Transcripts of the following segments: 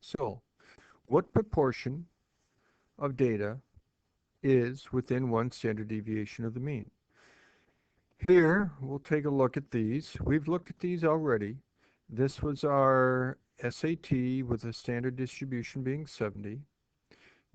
So, what proportion of data is within one standard deviation of the mean? Here, we'll take a look at these. We've looked at these already. This was our SAT with the standard distribution being 70.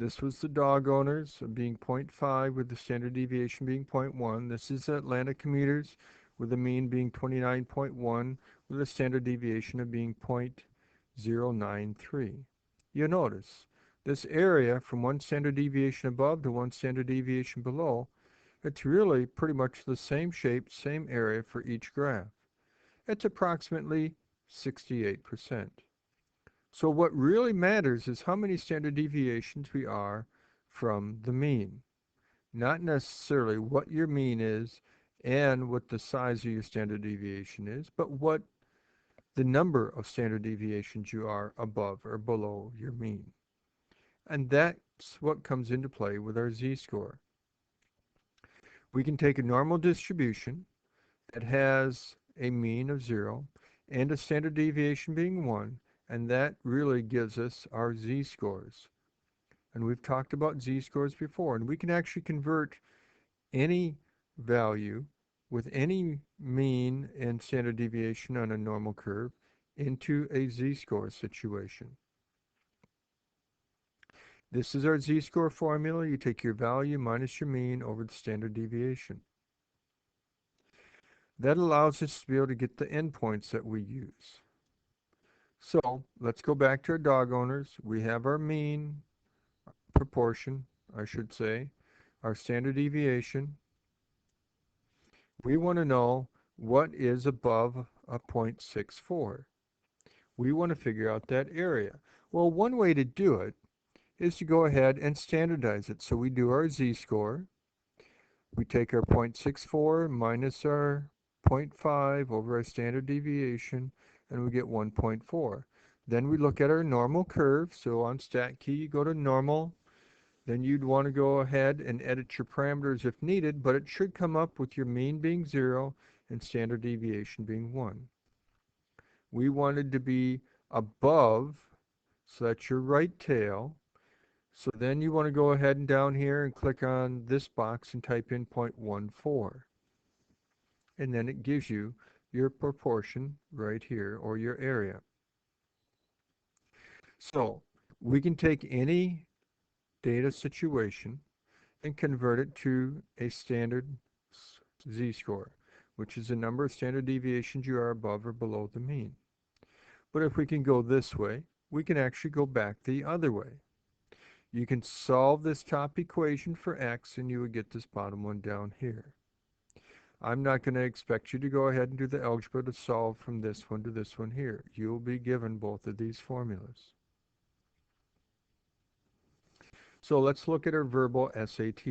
This was the dog owners being 0.5 with the standard deviation being 0.1. This is the Atlanta commuters with the mean being 29.1 with a standard deviation of being 0.093. You'll notice this area from one standard deviation above to one standard deviation below, it's really pretty much the same shape, same area for each graph. It's approximately 68%. So what really matters is how many standard deviations we are from the mean. Not necessarily what your mean is and what the size of your standard deviation is, but what the number of standard deviations you are above or below your mean. And that's what comes into play with our z-score. We can take a normal distribution that has a mean of 0 and a standard deviation being 1, and that really gives us our z-scores. And we've talked about z-scores before, and we can actually convert any value with any mean and standard deviation on a normal curve into a z-score situation. This is our z-score formula. You take your value minus your mean over the standard deviation. That allows us to be able to get the endpoints that we use. So let's go back to our dog owners. We have our mean proportion, I should say, our standard deviation. We want to know what is above a 0.64. We want to figure out that area. Well, one way to do it is to go ahead and standardize it. So we do our z-score. We take our 0.64 minus our 0.5 over our standard deviation, and we get 1.4. Then we look at our normal curve. So on StatKey, you go to normal. Then you'd want to go ahead and edit your parameters if needed, but it should come up with your mean being 0 and standard deviation being 1. We wanted to be above, so that's your right tail. So then you want to go ahead and down here and click on this box and type in 0.14. And then it gives you your proportion right here, or your area. So we can take any data situation and convert it to a standard z-score, which is the number of standard deviations you are above or below the mean. But if we can go this way, we can actually go back the other way. You can solve this top equation for x, and you would get this bottom one down here. I'm not going to expect you to go ahead and do the algebra to solve from this one to this one here. You'll be given both of these formulas. So let's look at our verbal SAT.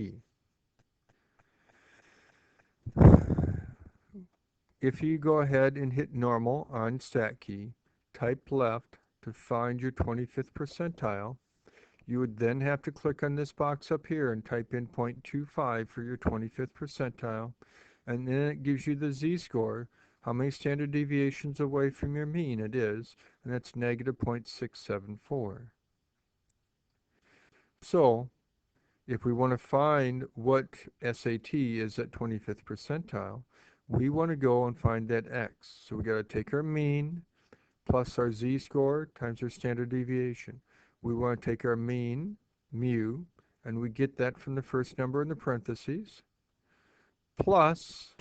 If you go ahead and hit normal on StatKey, type left to find your 25th percentile, you would then have to click on this box up here and type in 0.25 for your 25th percentile, and then it gives you the z-score, how many standard deviations away from your mean it is, and that's negative 0.674. So if we want to find what SAT is at 25th percentile, we want to go and find that x. So we got to take our mean plus our z-score times our standard deviation. We want to take our mean, mu, and we get that from the first number in the parentheses, plus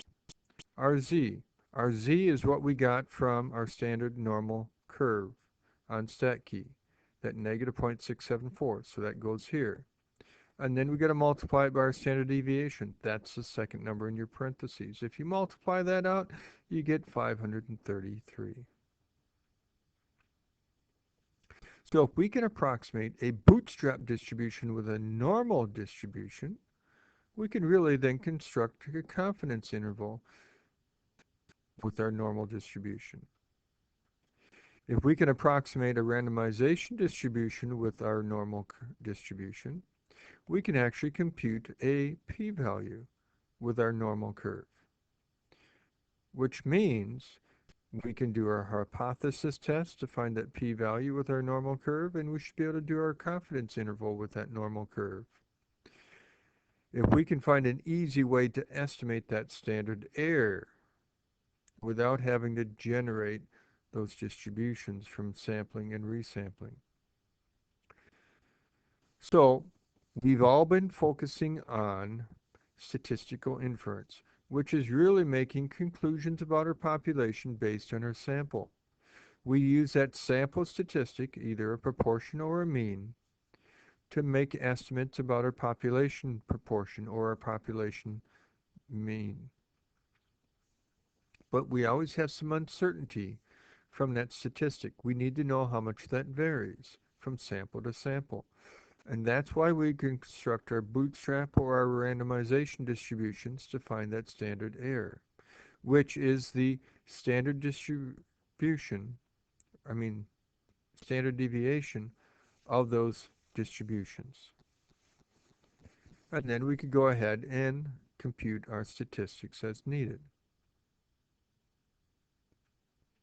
our z. Our z is what we got from our standard normal curve on StatKey, that negative 0.674. So that goes here. And then we got to multiply it by our standard deviation. That's the second number in your parentheses. If you multiply that out, you get 533. So if we can approximate a bootstrap distribution with a normal distribution, we can really then construct a confidence interval with our normal distribution. If we can approximate a randomization distribution with our normal distribution, we can actually compute a p-value with our normal curve, which means We can do our hypothesis test to find that p-value with our normal curve, and we should be able to do our confidence interval with that normal curve. If we can find an easy way to estimate that standard error without having to generate those distributions from sampling and resampling. So we've all been focusing on statistical inference, which is really making conclusions about our population based on our sample. We use that sample statistic, either a proportion or a mean, to make estimates about our population proportion or our population mean. But we always have some uncertainty from that statistic. We need to know how much that varies from sample to sample. And that's why we construct our bootstrap or our randomization distributions to find that standard error, which is the standard distribution, standard deviation of those distributions. And then we could go ahead and compute our statistics as needed.